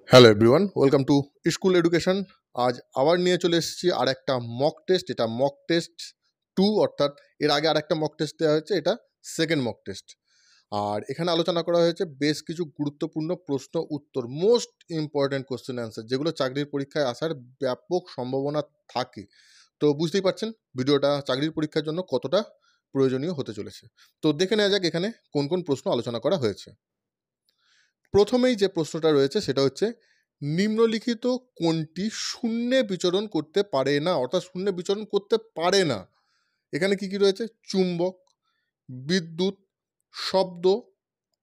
Hello everyone, welcome to school education. আজ আবার নিয়ে চলে এসেছি আর একটা মক টেস্ট। এটা মক টেস্ট 2, অর্থাৎ এর আগে আর একটা মক টেস্ট দেওয়া হয়েছে, এটা সেকেন্ড মক টেস্ট। আর এখানে আলোচনা করা হয়েছে বেশ কিছু গুরুত্বপূর্ণ প্রশ্ন উত্তর, মোস্ট ইম্পর্ট্যান্ট কোশ্চেন অ্যান্সার, যেগুলো চাকরির পরীক্ষায় আসার ব্যাপক সম্ভাবনা থাকে। তো বুঝতেই পারছেন ভিডিওটা চাকরির পরীক্ষার জন্য কতটা প্রয়োজনীয় হতে চলেছে। তো দেখে নেওয়া যাক এখানে কোন কোন প্রশ্ন আলোচনা করা হয়েছে। প্রথমেই যে প্রশ্নটা রয়েছে সেটা হচ্ছে, নিম্নলিখিত কোনটি শূন্যে বিচরণ করতে পারে না, অর্থাৎ শূন্যে বিচরণ করতে পারে না। এখানে কি কি রয়েছে? চুম্বক, বিদ্যুৎ, শব্দ,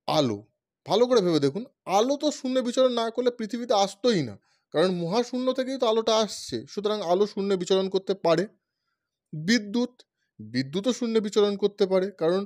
আলো। ভালো করে ভেবে দেখুন, আলো তো শূন্যে বিচরণ না করলে পৃথিবীতে আসতোই না, কারণ মহাশূন্য থেকেই তো আলোটা আসছে, সুতরাং আলো শূন্যে বিচরণ করতে পারে। বিদ্যুৎ, বিদ্যুৎও শূন্যে বিচরণ করতে পারে, কারণ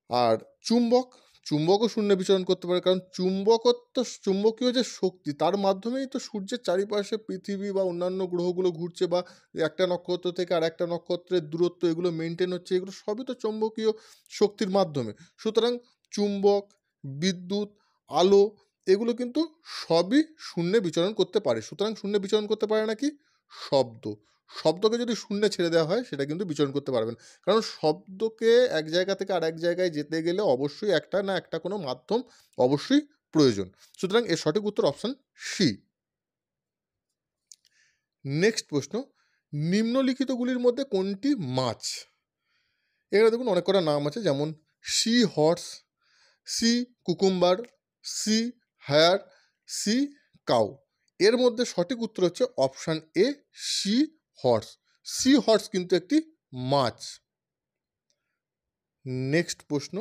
আর চুম্বক, চুম্বকও শূন্যে বিচরণ করতে পারে, কারণ চুম্বকত্ব, চুম্বকীয় যে শক্তি, তার মাধ্যমেই তো সূর্যের চারিপাশে পৃথিবী বা অন্যান্য গ্রহগুলো ঘুরছে, বা একটা নক্ষত্র থেকে আর একটা নক্ষত্রের দূরত্ব এগুলো মেনটেন হচ্ছে, এগুলো সবই তো চৌম্বকীয় শক্তির মাধ্যমে। সুতরাং চুম্বক, বিদ্যুৎ, আলো, এগুলো কিন্তু সবই শূন্যে বিচরণ করতে পারে। সুতরাং শূন্যে বিচরণ করতে পারে না কি? শব্দ। শব্দকে যদি শূন্যে ছেড়ে দেওয়া হয় সেটা কিন্তু বিচরণ করতে পারবে না, কারণ শব্দকে এক জায়গা থেকে আর এক জায়গায় যেতে গেলে অবশ্যই একটা না একটা কোনো মাধ্যম অবশ্যই প্রয়োজন। সুতরাং এর সঠিক উত্তর অপশন সি। নেক্সট প্রশ্ন, নিম্নলিখিতগুলির মধ্যে কোনটি মাছ? এখানে দেখুন অনেক কটা নাম আছে, যেমন sea horse, sea cucumber, sea hare, sea cow. এর মধ্যে সঠিক উত্তর হচ্ছে option A, sea horse. Sea horse কিন্তু একটি মাছ। নেক্সট প্রশ্ন,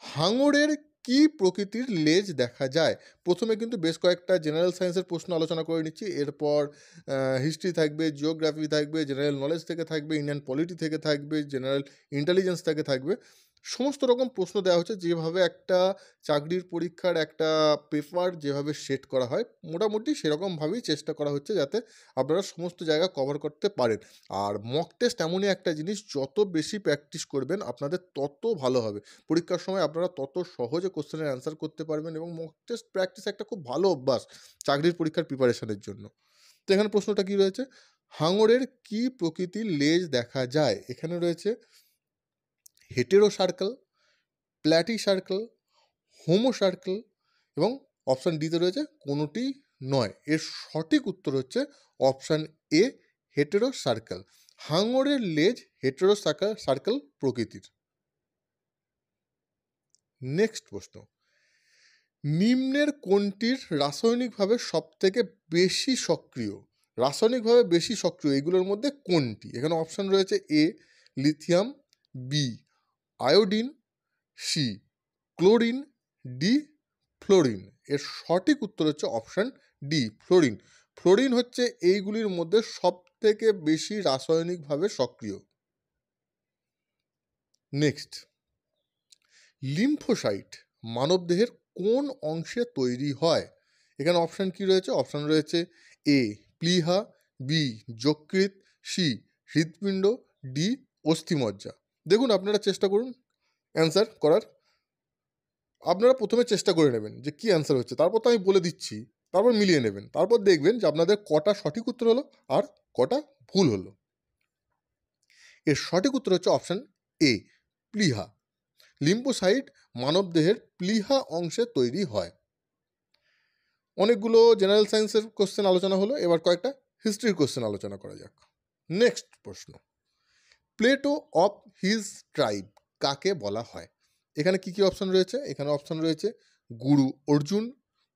হাঙরের কি প্রকৃতির লেজ দেখা যায়? প্রথমে কিন্তু বেশ কয়েকটা জেনারেল সায়েন্সের প্রশ্ন আলোচনা করে নিচ্ছি, এরপর হিস্ট্রি থাকবে, জিওগ্রাফি থাকবে, জেনারেল নলেজ থেকে থাকবে, ইন্ডিয়ান পলিটি থেকে থাকবে, জেনারেল ইন্টেলিজেন্স থেকে থাকবে। সমস্ত রকম প্রশ্ন দেওয়া হচ্ছে, যেভাবে একটা চাকরির পরীক্ষার একটা পেপার যেভাবে সেট করা হয়, মোটামুটি সেরকমভাবেই চেষ্টা করা হচ্ছে যাতে আপনারা সমস্ত জায়গা কভার করতে পারেন। আর মক টেস্ট এমনই একটা জিনিস, যত বেশি প্র্যাকটিস করবেন আপনাদের তত ভালো হবে। পরীক্ষার সময় আপনারা তত সহজে কোশ্চেনের অ্যান্সার করতে পারবেন, এবং মক টেস্ট প্র্যাকটিস একটা খুব ভালো অভ্যাস চাকরির পরীক্ষার প্রিপারেশনের জন্য। তো এখানে প্রশ্নটা কি রয়েছে, হাঙরের কি প্রকৃতির লেজ দেখা যায়? এখানে রয়েছে heterocercal, platycercal, homocercal, এবং অপশান ডিতে রয়েছে কোনোটি নয়। এর সঠিক উত্তর হচ্ছে অপশান এ, হেটেরো সার্কেল। হাঙরের লেজ হেটেরো সার্কেল প্রকৃতির। নেক্সট প্রশ্ন, নিম্নের কোনটির রাসায়নিকভাবে সবথেকে বেশি সক্রিয়? রাসায়নিকভাবে বেশি সক্রিয় এগুলোর মধ্যে কোনটি? এখানে অপশান রয়েছে A lithium, B iodine, C chlorine, D fluorine. এর সঠিক উত্তর হচ্ছে অপশান ডি ফ্লোরিন। ফ্লোরিন হচ্ছে এইগুলির মধ্যে সবথেকে বেশি রাসায়নিকভাবে সক্রিয়। নেক্সট, লিম্ফোসাইট মানবদেহের কোন অংশে তৈরি হয়? এখানে অপশান কি রয়েছে? অপশান রয়েছে এ প্লীহা, বি যকৃৎ, সি হৃৎপিণ্ড, ডি অস্থিমজ্জা। দেখুন আপনারা চেষ্টা করুন অ্যান্সার করার। আপনারা প্রথমে চেষ্টা করে নেবেন যে কী অ্যান্সার হচ্ছে, তারপর তো আমি বলে দিচ্ছি, তারপর মিলিয়ে নেবেন, তারপর দেখবেন যে আপনাদের কটা সঠিক উত্তর হলো আর কটা ভুল হলো। এর সঠিক উত্তর হচ্ছে অপশান এ প্লীহা। লিম্ফোসাইট মানবদেহের প্লীহা অংশে তৈরি হয়। অনেকগুলো জেনারেল সায়েন্সের কোশ্চেন আলোচনা হলো, এবার কয়েকটা হিস্ট্রির কোশ্চেন আলোচনা করা যাক। নেক্সট প্রশ্ন, প্লেটো অফ হিজ ট্রাইব কাকে বলা হয়? এখানে কি কি অপশান রয়েছে? এখানে অপশান রয়েছে গুরু অর্জুন,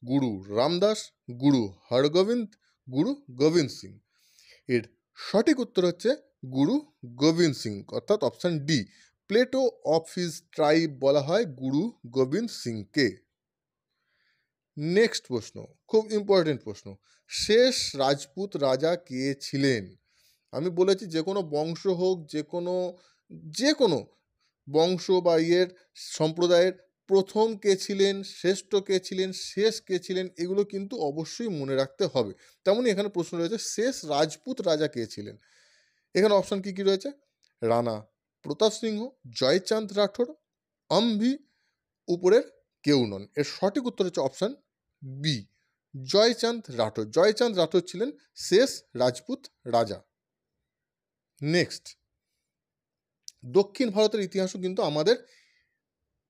গুরু রামদাস, গুরু হরগোবিন্দ, গুরু গোবিন্দ সিং। এর সঠিক উত্তর হচ্ছে গুরু গোবিন্দ সিং, অর্থাৎ option D, Plato of his tribe বলা হয় গুরু গোবিন্দ সিংকে। নেক্সট প্রশ্ন, খুব ইম্পর্টেন্ট প্রশ্ন, শেষ রাজপুত রাজা কে ছিলেন? আমি বলেছি যে কোনো বংশ হোক, যে কোনো বংশ বা সম্প্রদায়ের প্রথম কে ছিলেন, শ্রেষ্ঠ কে ছিলেন, শেষ কে ছিলেন, এগুলো কিন্তু অবশ্যই মনে রাখতে হবে। তেমনই এখানে প্রশ্ন রয়েছে, শেষ রাজপুত রাজা কে ছিলেন? এখানে অপশান কি কি রয়েছে? রানা প্রতাপ সিংহ, জয়চাঁদ রাঠোর, অম্ভি, উপরের কেউ নন। এর সঠিক উত্তর হচ্ছে অপশান বি জয়চাঁদ রাঠোর। জয়চাঁদ রাঠোর ছিলেন শেষ রাজপুত রাজা। নেক্সট, দক্ষিণ ভারতের ইতিহাসও কিন্তু আমাদের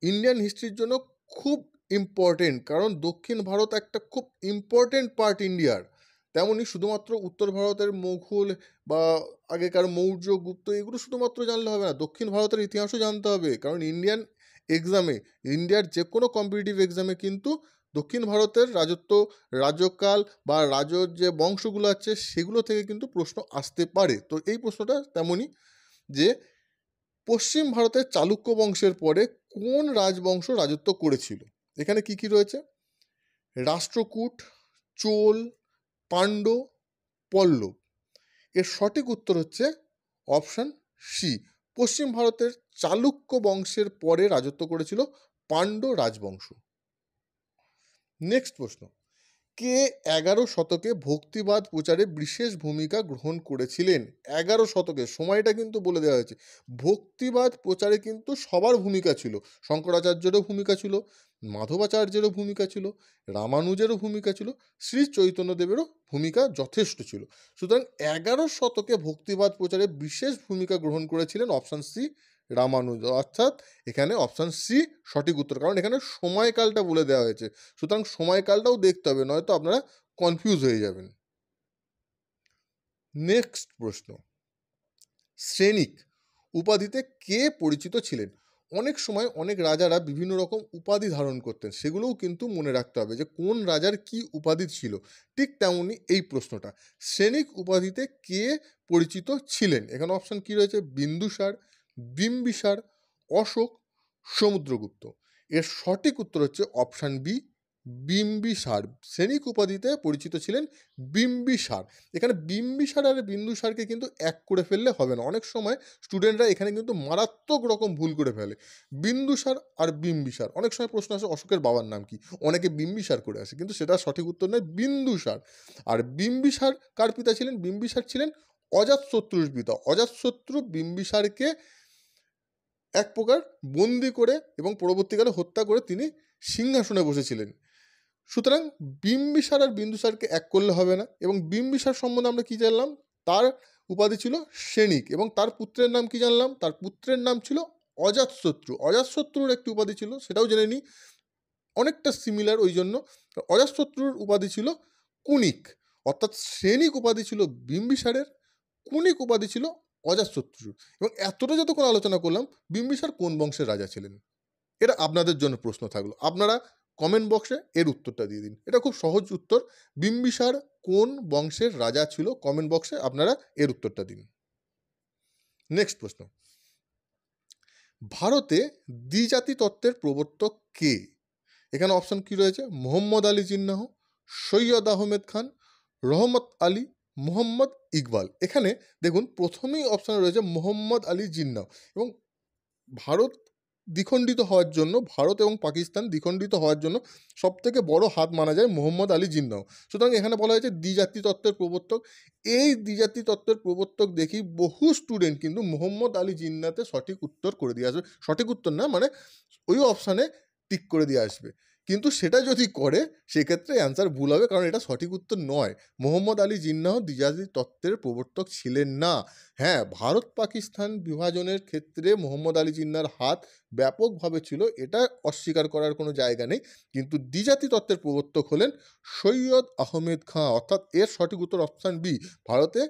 ইন্ডিয়ান হিস্ট্রির জন্য খুব ইম্পর্টেন্ট, কারণ দক্ষিণ ভারত একটা খুব ইম্পর্টেন্ট পার্ট ইন্ডিয়ার। তেমনই শুধুমাত্র উত্তর ভারতের মুঘল বা আগেকার মৌর্য গুপ্ত এগুলো শুধুমাত্র জানলে হবে না, দক্ষিণ ভারতের ইতিহাসও জানতে হবে, কারণ ইন্ডিয়ান এক্সামে, ইন্ডিয়ার যে কোনো কম্পিটিটিভ এক্সামে কিন্তু দক্ষিণ ভারতের রাজত্ব, রাজকাল বা রাজর যে বংশগুলো আছে সেগুলো থেকে কিন্তু প্রশ্ন আসতে পারে। তো এই প্রশ্নটা তেমনই যে পশ্চিম ভারতের চালুক্য বংশের পরে কোন রাজবংশ রাজত্ব করেছিল। এখানে কি কি রয়েছে? রাষ্ট্রকূট, চোল, পাণ্ড্য, পল্লব। এর সঠিক উত্তর হচ্ছে অপশান সি, পশ্চিম ভারতের চালুক্য বংশের পরে রাজত্ব করেছিল পাণ্ড্য রাজবংশ। নেক্সট প্রশ্ন, কে 11 শতকে ভক্তিবাদ প্রচারে বিশেষ ভূমিকা গ্রহণ করেছিলেন? 11 শতকে, সময়টা কিন্তু বলে দেওয়া হয়েছে। ভক্তিবাদ প্রচারে কিন্তু সবার ভূমিকা ছিল, শঙ্করাচার্যেরও ভূমিকা ছিল, মাধবাচার্যেরও ভূমিকা ছিল, রামানুজেরও ভূমিকা ছিল, শ্রী চৈতন্যদেবেরও ভূমিকা যথেষ্ট ছিল। সুতরাং 11 শতকে ভক্তিবাদ প্রচারে বিশেষ ভূমিকা গ্রহণ করেছিলেন অপশান সি রামানুজ, অর্থাৎ এখানে অপশান সি সঠিক উত্তর, কারণ এখানে সময়কালটা বলে দেওয়া হয়েছে, সুতরাং সময়কালটাও দেখতে হবে, নয়তো আপনারা কনফিউজ হয়ে যাবেন। নেক্সট প্রশ্ন, শ্রেণিক উপাধিতে কে পরিচিত ছিলেন? অনেক সময় অনেক রাজারা বিভিন্ন রকম উপাধি ধারণ করতেন, সেগুলোও কিন্তু মনে রাখতে হবে যে কোন রাজার কি উপাধি ছিল। ঠিক তেমনই এই প্রশ্নটা, শ্রেণিক উপাধিতে কে পরিচিত ছিলেন? এখানে অপশান কি রয়েছে? বিন্দুসার, বিম্বিসার, অশোক, সমুদ্রগুপ্ত। এর সঠিক উত্তর হচ্ছে অপশান বি বিম্বিসার। শ্রেণিক উপাধিতে পরিচিত ছিলেন বিম্বিসার। এখানে বিম্বিসার আর বিন্দুসারকে কিন্তু এক করে ফেললে হবে না, অনেক সময় স্টুডেন্টরা এখানে কিন্তু মারাত্মক রকম ভুল করে ফেলে। বিন্দুসার আর বিম্বিসার, অনেক সময় প্রশ্ন আসে অশোকের বাবার নাম কি, অনেকে বিম্বিসার করে আসে, কিন্তু সেটা সঠিক উত্তর নয়, বিন্দুসার। আর বিম্বিসার কার পিতা ছিলেন? বিম্বিসার ছিলেন অজাতশত্রুর পিতা। অজাতশত্রু বিম্বিসারকে এক প্রকার বন্দি করে এবং পরবর্তীকালে হত্যা করে তিনি সিংহাসনে বসেছিলেন। সুতরাং বিম্বিসার আর বিন্দুসারকে এক করলে হবে না। এবং বিম্বিসার সম্বন্ধে আমরা কি জানলাম? তার উপাধি ছিল শ্রেণিক, এবং তার পুত্রের নাম কি জানলাম? তার পুত্রের নাম ছিল অজাতশত্রু। অজাতশত্রুর একটি উপাধি ছিল, সেটাও জেনে নিই, অনেকটা সিমিলার। ওই জন্য অজাতশত্রুর উপাধি ছিল কুনিক, অর্থাৎ শ্রেণিক উপাধি ছিল বিম্বিসারের, কুনিক উপাধি ছিল অজাতশত্রুর। এবং এতটা যতক্ষণ আলোচনা করলাম বিম্বিসার কোন বংশের রাজা ছিলেন, এটা আপনাদের জন্য প্রশ্ন থাকলো, আপনারা কমেন্ট বক্সে এর উত্তরটা দিয়ে দিন। এটা খুব সহজ উত্তর, বিম্বিসার কোন বংশের রাজা ছিল, কমেন্ট বক্সে আপনারা এর উত্তরটা দিন। নেক্সট প্রশ্ন, ভারতে দ্বিজাতি তত্ত্বের প্রবর্তক কে? এখানে অপশন কি রয়েছে? মোহাম্মদ আলী জিন্নাহ, সৈয়দ আহমেদ খান, রহমত আলী, মোহাম্মদ ইকবাল। এখানে দেখুন প্রথমেই অপশানে রয়েছে মোহাম্মদ আলী জিন্নাহ, এবং ভারত দ্বিখণ্ডিত হওয়ার জন্য, ভারত এবং পাকিস্তান দ্বিখণ্ডিত হওয়ার জন্য সবথেকে বড় হাত মানা যায় মোহাম্মদ আলী জিন্নাহ। সুতরাং এখানে বলা হয়েছে দ্বিজাতি তত্ত্বের প্রবর্তক। এই দ্বিজাতি তত্ত্বের প্রবর্তক দেখি বহু স্টুডেন্ট কিন্তু মোহাম্মদ আলী জিন্নাহতে সঠিক উত্তর করে দিয়ে আসবে, সঠিক উত্তর না মানে ওই অপশানে টিক করে দিয়ে আসবে, কিন্তু সেটা যদি করে সেক্ষেত্রে অ্যান্সার ভুল হবে, কারণ এটা সঠিক উত্তর নয়। মোহাম্মদ আলী জিন্নাহ দ্বিজাতি তত্ত্বের প্রবর্তক ছিলেন না। হ্যাঁ, ভারত পাকিস্তান বিভাজনের ক্ষেত্রে মোহাম্মদ আলী জিন্নাহর হাত ব্যাপকভাবে ছিল, এটা অস্বীকার করার কোনো জায়গা নেই, কিন্তু দ্বিজাতি তত্ত্বের প্রবর্তক হলেন সৈয়দ আহমেদ খাঁ, অর্থাৎ এর সঠিক উত্তর অপশান বি, ভারতে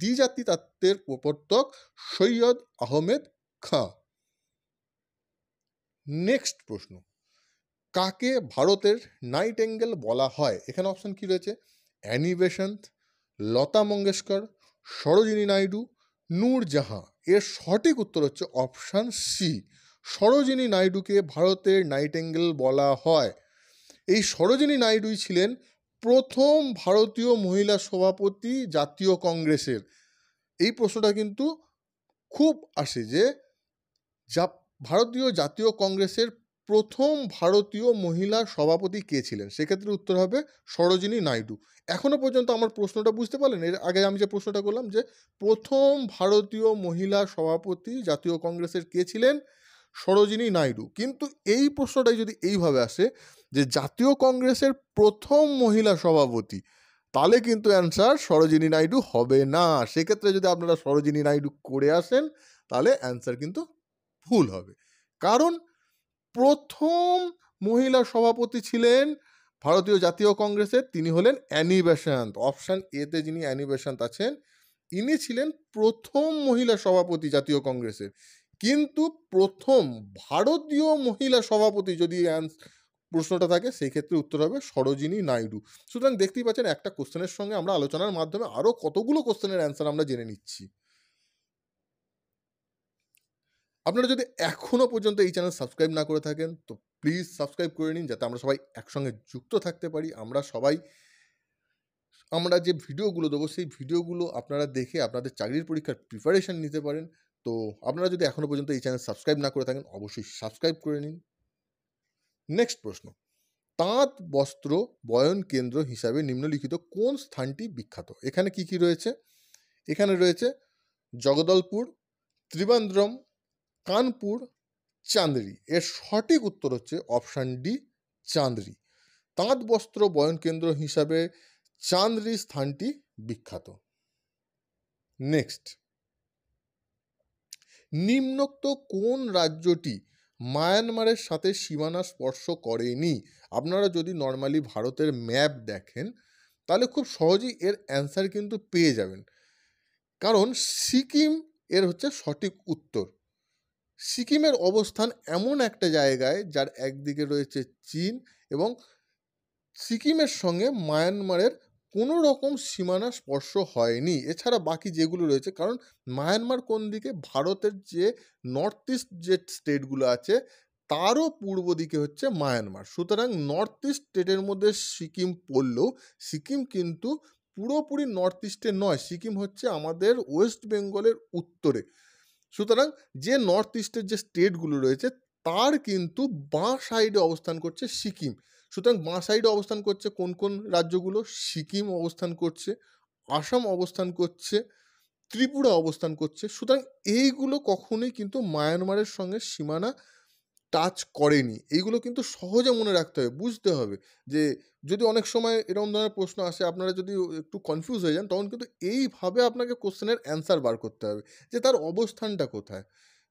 দ্বিজাতি তত্ত্বের প্রবর্তক সৈয়দ আহমেদ খাঁ। নেক্সট প্রশ্ন, কাকে ভারতের নাইটেঙ্গেল বলা হয়? এখানে অপশন কি রয়েছে? Annie Besant, Lata Mangeshkar, Sarojini Naidu, নূরজাহাঁ। এর সঠিক উত্তর হচ্ছে অপশান সি, সরোজিনী নাইডুকে ভারতের নাইটেঙ্গেল বলা হয়। এই সরোজিনী নাইডুই ছিলেন প্রথম ভারতীয় মহিলা সভাপতি জাতীয় কংগ্রেসের। এই প্রশ্নটা কিন্তু খুব আসে যে ভারতীয় জাতীয় কংগ্রেসের প্রথম ভারতীয় মহিলা সভাপতি কে ছিলেন, সেক্ষেত্রে উত্তর হবে সরোজিনী নাইডু। এখনো পর্যন্ত আমার প্রশ্নটা বুঝতে পারলেন? এর আগে আমি যে প্রশ্নটা করলাম যে প্রথম ভারতীয় মহিলা সভাপতি জাতীয় কংগ্রেসের কে ছিলেন, সরোজিনী নাইডু। কিন্তু এই প্রশ্নটাই যদি এইভাবে আসে যে জাতীয় কংগ্রেসের প্রথম মহিলা সভাপতি, তাহলে কিন্তু অ্যান্সার সরোজিনী নাইডু হবে না। সেক্ষেত্রে যদি আপনারা সরোজিনী নাইডু করে আসেন তাহলে অ্যান্সার কিন্তু ভুল হবে। কারণ প্রথম মহিলা সভাপতি ছিলেন ভারতীয় জাতীয় কংগ্রেসের, তিনি হলেন অ্যানি বেসান্ত। অপশান এতে যিনি অ্যানি বেসান্ত আছেন, ইনি ছিলেন প্রথম মহিলা সভাপতি জাতীয় কংগ্রেসের। কিন্তু প্রথম ভারতীয় মহিলা সভাপতি যদি প্রশ্নটা থাকে, সেই ক্ষেত্রে উত্তর হবে সরোজিনী নাইডু। সুতরাং দেখতেই পাচ্ছেন একটা কোশ্চেনের সঙ্গে আমরা আলোচনার মাধ্যমে আরও কতগুলো কোশ্চেনের অ্যান্সার আমরা জেনে নিচ্ছি। আপনারা যদি এখনও পর্যন্ত এই চ্যানেল সাবস্ক্রাইব না করে থাকেন তো প্লিজ সাবস্ক্রাইব করে নিন, যাতে আমরা সবাই একসঙ্গে যুক্ত থাকতে পারি। আমরা যে ভিডিওগুলো দেবো সেই ভিডিওগুলো আপনারা দেখে আপনাদের চাকরির পরীক্ষার প্রিপারেশন নিতে পারেন। তো আপনারা যদি এখনও পর্যন্ত এই চ্যানেল সাবস্ক্রাইব না করে থাকেন অবশ্যই সাবস্ক্রাইব করে নিন। নেক্সট প্রশ্ন, তাঁত বস্ত্র বয়ন কেন্দ্র হিসাবে নিম্নলিখিত কোন স্থানটি বিখ্যাত? এখানে কি কি রয়েছে? এখানে রয়েছে জগদলপুর, ত্রিবান্দ্রম, কানপুর, চান্দ্রি। এর সঠিক উত্তর হচ্ছে অপশান ডি, চান্দ্রি। তাঁত বস্ত্র বয়ন কেন্দ্র হিসাবে চান্দ্রি স্থানটি বিখ্যাত। নেক্সট, নিম্নোক্ত কোন রাজ্যটি মায়ানমারের সাথে সীমানা স্পর্শ করেনি? আপনারা যদি নর্মালি ভারতের ম্যাপ দেখেন তাহলে খুব সহজেই এর অ্যান্সার কিন্তু পেয়ে যাবেন, কারণ সিকিম এর হচ্ছে সঠিক উত্তর। সিকিমের অবস্থান এমন একটা জায়গায় যার একদিকে রয়েছে চীন, এবং সিকিমের সঙ্গে মায়ানমারের কোনো রকম সীমানা স্পর্শ হয়নি। এছাড়া বাকি যেগুলো রয়েছে, কারণ মায়ানমার কোন দিকে, ভারতের যে নর্থ ইস্ট যে স্টেটগুলো আছে তারও পূর্ব দিকে হচ্ছে মায়ানমার। সুতরাং নর্থ ইস্ট স্টেটের মধ্যে সিকিম পড়লেও সিকিম কিন্তু পুরোপুরি নর্থ ইস্টে নয়, সিকিম হচ্ছে আমাদের ওয়েস্ট বেঙ্গলের উত্তরে। সুতরাং যে নর্থ ইস্টের যে স্টেটগুলো রয়েছে তার কিন্তু বাঁ সাইডে অবস্থান করছে সিকিম। সুতরাং বাঁ সাইডে অবস্থান করছে কোন কোন রাজ্যগুলো? সিকিম অবস্থান করছে, আসাম অবস্থান করছে, ত্রিপুরা অবস্থান করছে। সুতরাং এইগুলো কখনোই কিন্তু মায়ানমারের সঙ্গে সীমানা টাচ করেনি। এইগুলো কিন্তু সহজে মনে রাখতে হবে, বুঝতে হবে যে যদি অনেক সময় এরকম ধরনের প্রশ্ন আসে, আপনারা যদি একটু কনফিউজ হয়ে যান, তখন কিন্তু এইভাবে আপনাকে কোশ্চেনের অ্যান্সার বার করতে হবে যে তার অবস্থানটা কোথায়,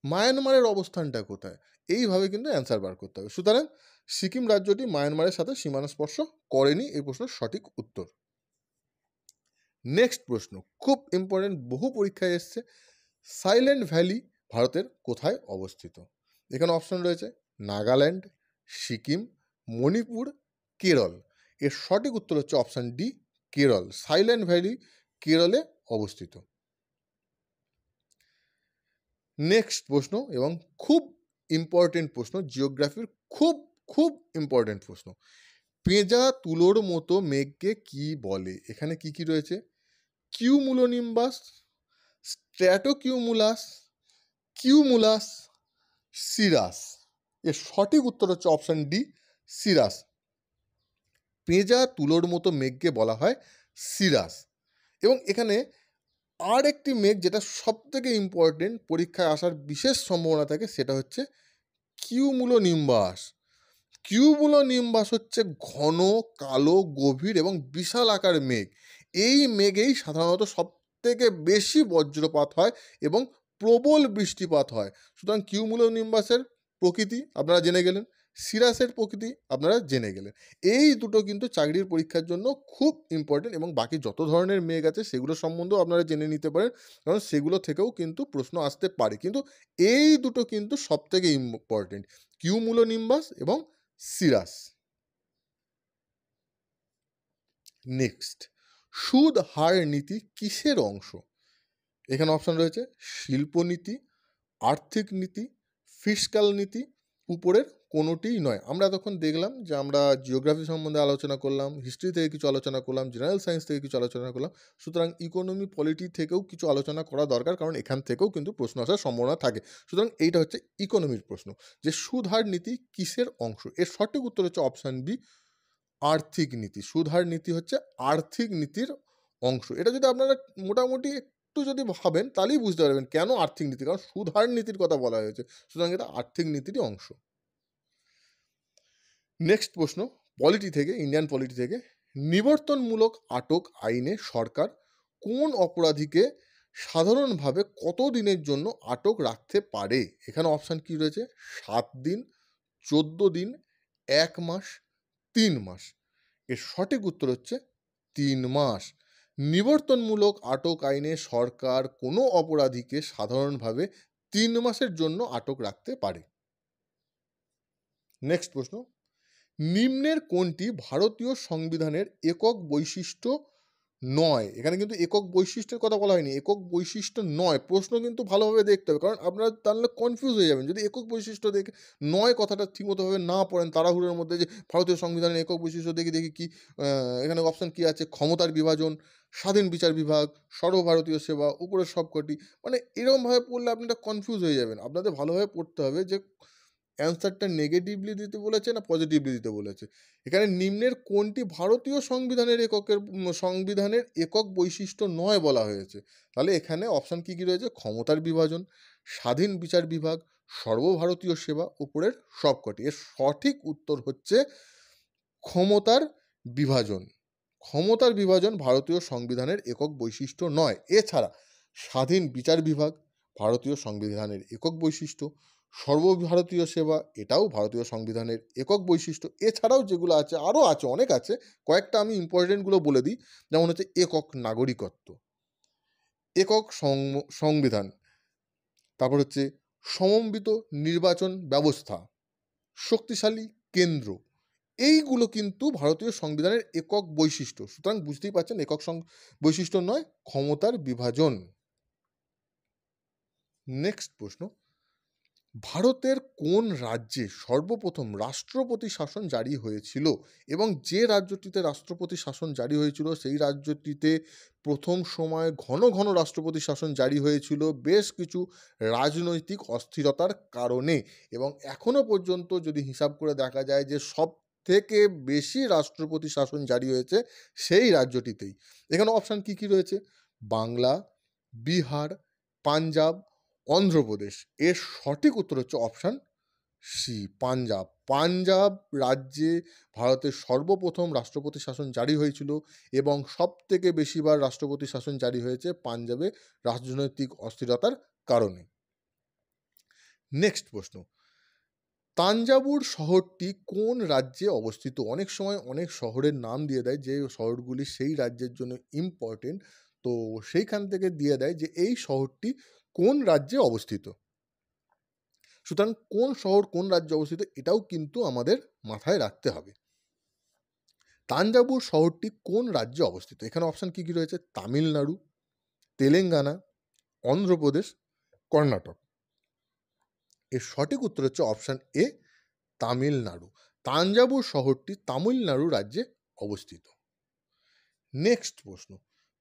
মায়ানমারের অবস্থানটা কোথায়, এইভাবে কিন্তু অ্যান্সার বার করতে হবে। সুতরাং সিকিম রাজ্যটি মায়ানমারের সাথে সীমানা স্পর্শ করেনি, এই প্রশ্নের সঠিক উত্তর। নেক্সট প্রশ্ন, খুব ইম্পর্টেন্ট, বহু পরীক্ষায় এসছে, সাইলেন্ট ভ্যালি ভারতের কোথায় অবস্থিত? এখানে অপশন রয়েছে নাগাল্যান্ড, সিকিম, মণিপুর, কেরল। এর সঠিক উত্তর হচ্ছে option D, Kerala. Silent valley কেরলে অবস্থিত। নেক্সট প্রশ্ন, এবং খুব ইম্পর্টেন্ট প্রশ্ন, জিওগ্রাফির খুব খুব ইম্পর্টেন্ট প্রশ্ন, পেঁজা তুলোর মতো মেঘকে কি বলে? এখানে কি কি রয়েছে? Cumulonimbus, stratocumulus, cumulus, cirrus. এর সঠিক উত্তর হচ্ছে অপশান ডি, সিরাস। পেঁজা তুলোর মতো মেঘকে বলা হয় সিরাস। এবং এখানে আর একটি মেঘ যেটা সব থেকে ইম্পর্টেন্ট, পরীক্ষায় আসার বিশেষ সম্ভাবনা থাকে, সেটা হচ্ছে কিউমুলোনিম্বাস। কিউমুলোনিম্বাস হচ্ছে ঘন, কালো, গভীর এবং বিশাল আকার মেঘ। এই মেঘেই সাধারণত সব থেকে বেশি বজ্রপাত হয় এবং প্রবল বৃষ্টিপাত হয়। সুতরাং কিউমুলোনিম্বাসের প্রকৃতি আপনারা জেনে গেলেন, সিরাসের প্রকৃতি আপনারা জেনে গেলেন। এই দুটো কিন্তু চাকরির পরীক্ষার জন্য খুব ইম্পর্টেন্ট, এবং বাকি যত ধরনের মেঘ আছে সেগুলো সম্বন্ধেও আপনারা জেনে নিতে পারেন, কারণ সেগুলো থেকেও কিন্তু প্রশ্ন আসতে পারে। কিন্তু এই দুটো কিন্তু সব থেকে ইম্পর্টেন্ট, কিউমুলোনিম্বাস এবং সিরাস। নেক্সট, সুদ হার নীতি কিসের অংশ? এখানে অপশন রয়েছে শিল্পনীতি, আর্থিক নীতি, ফিসক্যাল নীতি, উপরের কোনোটিই নয়। আমরা এতক্ষণ দেখলাম যে আমরা জিওগ্রাফি সম্বন্ধে আলোচনা করলাম, হিস্ট্রি থেকে কিছু আলোচনা করলাম, জেনারেল সায়েন্স থেকে কিছু আলোচনা করলাম। সুতরাং ইকোনমি পলিটি থেকেও কিছু আলোচনা করা দরকার, কারণ এখান থেকেও কিন্তু প্রশ্ন আসার সম্ভাবনা থাকে। সুতরাং এইটা হচ্ছে ইকোনমির প্রশ্ন, যে সুদ হার নীতি কিসের অংশ? এর সঠিক উত্তর হচ্ছে অপশান বি, আর্থিক নীতি। সুদ হার নীতি হচ্ছে আর্থিক নীতির অংশ। এটা যদি আপনারা মোটামুটি একটু যদি ভাবেন তাহলেই বুঝতে পারবেন কেন আর্থিক নীতি, কারণ সুদহার নীতির কথা বলা হয়েছে, সুতরাং এটা আর্থিক নীতিরই অংশ। নেক্সট প্রশ্ন পলিটি থেকে, ইন্ডিয়ান পলিটি থেকে, নিবর্তনমূলক আটক আইনে সরকার কোন অপরাধীকে সাধারণভাবে কত দিনের জন্য আটক রাখতে পারে? এখানে অপশান কি রয়েছে? 7 দিন, 14 দিন, 1 মাস, 3 মাস। এর সঠিক উত্তর হচ্ছে 3 মাস। নিবর্তনমূলক আটক আইনে সরকার কোনো অপরাধীকে সাধারণভাবে 3 মাসের জন্য আটক রাখতে পারে। নেক্সট প্রশ্ন, নিম্নের কোনটি ভারতীয় সংবিধানের একক বৈশিষ্ট্য নয়? এখানে কিন্তু একক বৈশিষ্ট্যের কথা বলা হয়নি, একক বৈশিষ্ট্য নয়। প্রশ্ন কিন্তু ভালোভাবে দেখতে হবে, কারণ আপনারা তাহলে কনফিউজ হয়ে যাবেন যদি একক বৈশিষ্ট্য দেখে নয় কথাটা ঠিকমতোভাবে না পড়েন তাড়াহুড়োর মধ্যে, যে ভারতীয় সংবিধানের একক বৈশিষ্ট্য দেখি কি এখানে অপশান কি আছে? ক্ষমতার বিভাজন, স্বাধীন বিচার বিভাগ, সর্বভারতীয় সেবা, উপরের সবকটি। মানে এরকমভাবে পড়লে আপনারা কনফিউজ হয়ে যাবেন। আপনাদের ভালোভাবে পড়তে হবে যে অ্যান্সারটা নেগেটিভলি দিতে বলেছে না পজিটিভলি দিতে বলেছে। এখানে নিম্নের কোনটি ভারতীয় সংবিধানের একক বৈশিষ্ট্য নয় বলা হয়েছে? তাহলে এখানে অপশান কি কি রয়েছে? ক্ষমতার বিভাজন, স্বাধীন বিচার বিভাগ, সর্বভারতীয় সেবা, উপরের সবকটি। এর সঠিক উত্তর হচ্ছে ক্ষমতার বিভাজন। ক্ষমতার বিভাজন ভারতীয় সংবিধানের একক বৈশিষ্ট্য নয়। এছাড়া স্বাধীন বিচার বিভাগ ভারতীয় সংবিধানের একক বৈশিষ্ট্য, সর্বভারতীয় সেবা এটাও ভারতীয় সংবিধানের একক বৈশিষ্ট্য। এছাড়াও যেগুলো আছে, আরও আছে, অনেক আছে, কয়েকটা আমি ইম্পর্টেন্টগুলো বলে দিই। যেমন হচ্ছে একক নাগরিকত্ব, একক সংবিধান, তারপর হচ্ছে সমন্বিত নির্বাচন ব্যবস্থা, শক্তিশালী কেন্দ্র। এইগুলো কিন্তু ভারতীয় সংবিধানের একক বৈশিষ্ট্য। সুতরাং বুঝতেই পারছেন একক বৈশিষ্ট্য নয়, ক্ষমতার বিভাজন। নেক্সট প্রশ্ন, ভারতের কোন রাজ্যে সর্বপ্রথম রাষ্ট্রপতি শাসন জারি হয়েছিল? এবং যে রাজ্যটিতে রাষ্ট্রপতি শাসন জারি হয়েছিল সেই রাজ্যটিতে প্রথম সময় ঘন ঘন রাষ্ট্রপতি শাসন জারি হয়েছিল বেশ কিছু রাজনৈতিক অস্থিরতার কারণে, এবং এখনো পর্যন্ত যদি হিসাব করে দেখা যায় যে সব থেকে বেশি রাষ্ট্রপতি শাসন জারি হয়েছে সেই রাজ্যটিতেই। এখানে অপশান কি কি রয়েছে? বাংলা, বিহার, পাঞ্জাব, অন্ধ্রপ্রদেশ। এর সঠিক উত্তর হচ্ছে অপশান সি, পাঞ্জাব। পাঞ্জাব রাজ্যে ভারতের সর্বপ্রথম রাষ্ট্রপতি শাসন জারি হয়েছিল, এবং সব থেকে বেশিবার রাষ্ট্রপতি শাসন জারি হয়েছে পাঞ্জাবে রাজনৈতিক অস্থিরতার কারণে। নেক্সট প্রশ্ন, তাঞ্জাবুর শহরটি কোন রাজ্যে অবস্থিত? অনেক সময় অনেক শহরের নাম দিয়ে দেয় যে শহরগুলি সেই রাজ্যের জন্য ইম্পর্টেন্ট, তো সেইখান থেকে দিয়ে দেয় যে এই শহরটি কোন রাজ্যে অবস্থিত। সুতরাং কোন শহর কোন রাজ্যে অবস্থিত এটাও কিন্তু আমাদের মাথায় রাখতে হবে। তাঞ্জাবুর শহরটি কোন রাজ্যে অবস্থিত? এখানে অপশান কি কি রয়েছে? তামিলনাড়ু, তেলেঙ্গানা, অন্ধ্রপ্রদেশ, কর্ণাটক। এর সঠিক উত্তর হচ্ছে অপশান এ, তামিলনাড়ু। তাঞ্জাবুর শহরটি তামিলনাড়ু রাজ্যে অবস্থিত। নেক্সট প্রশ্ন,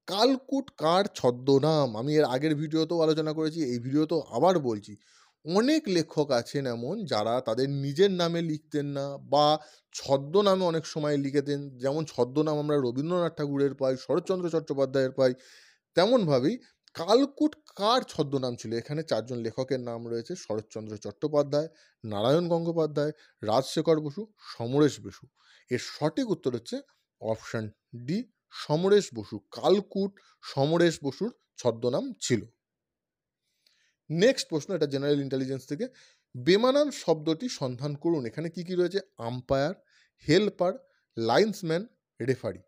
কালকুট কার ছদ্মনাম? আমি এর আগের ভিডিওতেও আলোচনা করেছি, এই ভিডিওতেও আবার বলছি। অনেক লেখক আছেন এমন যারা তাদের নিজের নামে লিখতেন না বা ছদ্মনামে অনেক সময় লিখেতেন। যেমন ছদ্মনাম আমরা রবীন্দ্রনাথ ঠাকুরের পাই, শরৎচন্দ্র চট্টোপাধ্যায়ের পাই, তেমনভাবেই কালকুট কার ছদ্মনাম ছিল? এখানে 4 জন লেখকের নাম রয়েছে: শরৎচন্দ্র চট্টোপাধ্যায়, নারায়ণ গঙ্গোপাধ্যায়, রাজশেখর বসু, সমরেশ বসু। এর সঠিক উত্তর হচ্ছে অপশান ডি, সমরেশ বসু। কালকুট সমরেশ বসুর ছদ্মনাম ছিল। নেক্সট প্রশ্ন, এটা জেনারেল ইন্টেলিজেন্স থেকে, বেমানান শব্দটি সন্ধান করুন। এখানে কি কি রয়েছে? Umpire, helper, linesman, referee.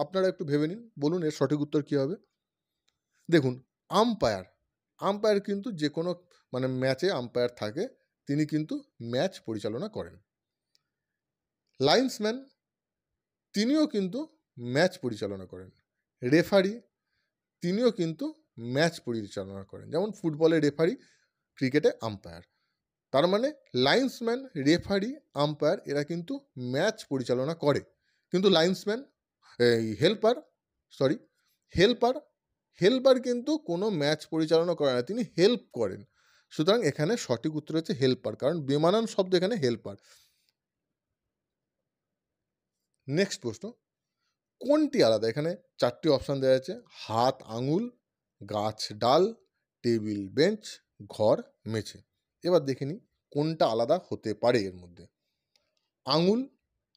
আপনারা একটু ভেবে নিন, বলুন এর সঠিক উত্তর কী হবে? দেখুন, আম্পায়ার কিন্তু যে কোনো ম্যাচে আম্পায়ার থাকে, তিনি কিন্তু ম্যাচ পরিচালনা করেন। লাইন্সম্যান, তিনিও কিন্তু ম্যাচ পরিচালনা করেন। রেফারি, তিনিও কিন্তু ম্যাচ পরিচালনা করেন। যেমন ফুটবলে রেফারি, ক্রিকেটে আম্পায়ার। তার মানে লাইন্সম্যান, রেফারি, আম্পায়ার এরা কিন্তু ম্যাচ পরিচালনা করে, কিন্তু হেল্পার কিন্তু কোনো ম্যাচ পরিচালনা করে না, তিনি হেল্প করেন। সুতরাং এখানে সঠিক উত্তর হচ্ছে হেল্পার, কারণ বেমানান শব্দ এখানে হেল্পার। নেক্সট প্রশ্ন, কোনটি আলাদা? এখানে 4টি অপশান দেওয়া আছে: হাত, আঙুল, গাছ ডাল, টেবিল বেঞ্চ, ঘর মেঝে। এবার দেখে নিই কোনটা আলাদা হতে পারে এর মধ্যে। আঙুল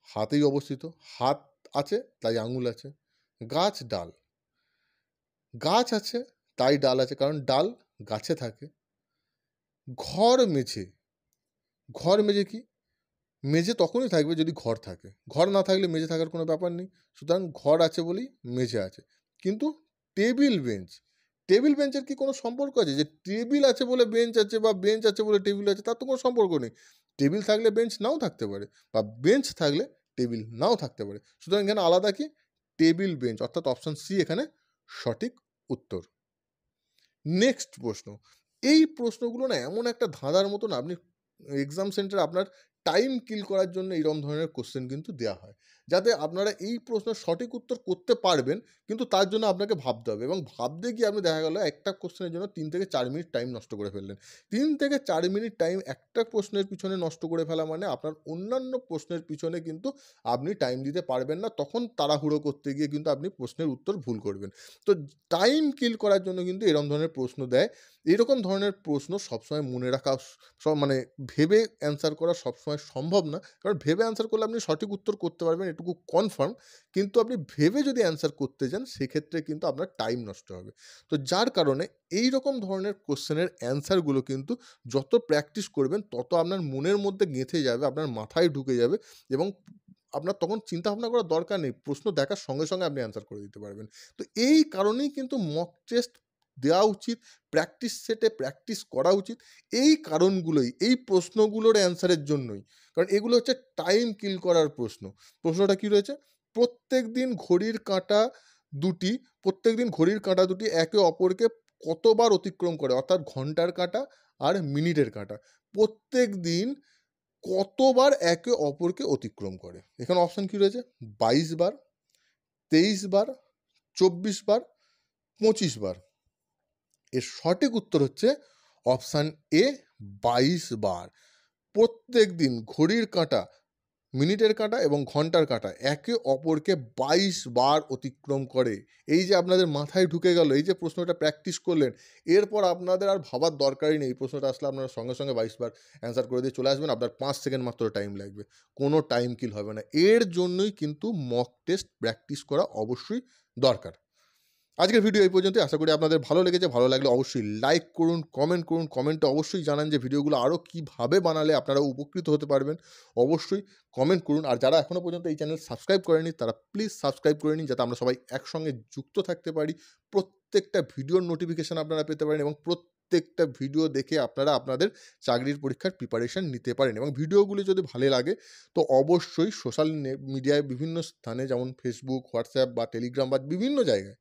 হাতেই অবস্থিত, হাত আছে তাই আঙুল আছে। গাছ ডাল, গাছ আছে তাই ডাল আছে, কারণ ডাল গাছে থাকে। ঘর মেঝে, ঘর মেঝে কি? মেঝে তখনই থাকবে যদি ঘর থাকে, ঘর না থাকলে মেঝে থাকার কোনো ব্যাপার নেই। সুতরাং ঘর আছে বলেই মেঝে আছে। কিন্তু টেবিল বেঞ্চ, টেবিল বেঞ্চের কি কোনো সম্পর্ক আছে যে টেবিল আছে বলে বেঞ্চ আছে বা বেঞ্চ আছে বলে টেবিল আছে? তার তো কোনো সম্পর্ক নেই। টেবিল থাকলে বেঞ্চ নাও থাকতে পারে বা বেঞ্চ থাকলে টেবিল নাও থাকতে পারে। সুতরাং এখানে আলাদা কি? টেবিল বেঞ্চ, অর্থাৎ অপশন সি এখানে সঠিক উত্তর। নেক্সট প্রশ্ন, এই প্রশ্নগুলো না এমন একটা ধাঁধার মতন, আপনি এক্সাম সেন্টারে আপনার টাইম কিল করার জন্য এইরকম ধরনের কোশ্চেন কিন্তু দেওয়া হয়, যাতে আপনারা এই প্রশ্নের সঠিক উত্তর করতে পারবেন, কিন্তু তার জন্য আপনাকে ভাবতে হবে, এবং ভাবতে গিয়ে আপনি দেখা গেল একটা কোশ্চেনের জন্য 3 থেকে 4 মিনিট টাইম নষ্ট করে ফেললেন। 3 থেকে 4 মিনিট টাইম একটা প্রশ্নের পিছনে নষ্ট করে ফেলা মানে আপনার অন্যান্য প্রশ্নের পিছনে কিন্তু আপনি টাইম দিতে পারবেন না, তখন তাড়াহুড়ো করতে গিয়ে কিন্তু আপনি প্রশ্নের উত্তর ভুল করবেন। তো টাইম কিল করার জন্য কিন্তু এরকম ধরনের প্রশ্ন দেয়। এরকম ধরনের প্রশ্ন সবসময় মনে রাখা মানে ভেবে অ্যান্সার করা সবসময় সম্ভব না। কারণ ভেবে অ্যান্সার করলে আপনি সঠিক উত্তর করতে পারবেন, এটুকু কনফার্ম। কিন্তু আপনি ভেবে যদি অ্যান্সার করতে যান, সেক্ষেত্রে কিন্তু আপনার টাইম নষ্ট হবে। তো যার কারণে এইরকম ধরনের কোশ্চেনের অ্যান্সারগুলো কিন্তু যত প্র্যাকটিস করবেন, তত আপনার মনের মধ্যে গেঁথে যাবে, আপনার মাথায় ঢুকে যাবে, এবং আপনার তখন চিন্তাভাবনা করার দরকার নেই। প্রশ্ন দেখার সঙ্গে, সঙ্গে আপনি অ্যান্সার করে দিতে পারবেন। তো এই কারণেই কিন্তু মক টেস্ট দেওয়া উচিত, প্র্যাকটিস সেটে প্র্যাকটিস করা উচিত। এই কারণগুলোই, এই প্রশ্নগুলোর অ্যান্সারের জন্যই। কারণ এগুলো হচ্ছে টাইম কিল করার প্রশ্ন। প্রশ্নটা কী রয়েছে? প্রত্যেকদিন ঘড়ির কাঁটা দুটি একে অপরকে কতবার অতিক্রম করে? অর্থাৎ ঘন্টার কাঁটা আর মিনিটের কাঁটা প্রত্যেকদিন কতবার একে অপরকে অতিক্রম করে? এখানে অপশন কী রয়েছে? 22 বার, 23 বার, 24 বার, 25 বার। এর সঠিক উত্তর হচ্ছে অপশান এ, 22 বার। প্রত্যেক দিন ঘড়ির কাঁটা, মিনিটের কাঁটা এবং ঘন্টার কাঁটা একে অপরকে 22 বার অতিক্রম করে। এই যে আপনাদের মাথায় ঢুকে গেল, এই যে প্রশ্নটা প্র্যাকটিস করলেন, এরপর আপনাদের আর ভাবার দরকারই নেই। এই প্রশ্নটা আসলে আপনারা সঙ্গে সঙ্গে 22 বার অ্যান্সার করে দিয়ে চলে আসবেন। আপনার 5 সেকেন্ড মাত্র টাইম লাগবে, কোনো টাইম কিল হবে না। এর জন্যই কিন্তু মক টেস্ট প্র্যাকটিস করা অবশ্যই দরকার। আজকের ভিডিও এই পর্যন্তই। আশা করি আপনাদের ভালো লেগেছে। ভালো লাগলে অবশ্যই লাইক করুন, কমেন্ট করুন। কমেন্টে অবশ্যই জানান যে ভিডিওগুলো আরও কীভাবে বানালে আপনারা উপকৃত হতে পারবেন। অবশ্যই কমেন্ট করুন। আর যারা এখনও পর্যন্ত এই চ্যানেল সাবস্ক্রাইব করেনি, তারা প্লিজ সাবস্ক্রাইব করে নিন, যাতে আমরা সবাই একসঙ্গে যুক্ত থাকতে পারি। প্রত্যেকটা ভিডিওর নোটিফিকেশান আপনারা পেতে পারেন, এবং প্রত্যেকটা ভিডিও দেখে আপনারা আপনাদের চাকরির পরীক্ষার প্রিপারেশান নিতে পারেন। এবং ভিডিওগুলি যদি ভালো লাগে, তো অবশ্যই সোশ্যাল মিডিয়ায় বিভিন্ন স্থানে, যেমন ফেসবুক, হোয়াটসঅ্যাপ বা টেলিগ্রাম বা বিভিন্ন জায়গায়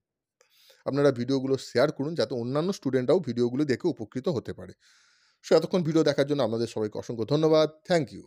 আপনারা ভিডিওগুলো শেয়ার করুন, যাতে অন্যান্য স্টুডেন্টরাও ভিডিওগুলো দেখে উপকৃত হতে পারে। সো এতক্ষণ ভিডিও দেখার জন্য আপনাদের সবাইকে অসংখ্য ধন্যবাদ। Thank you.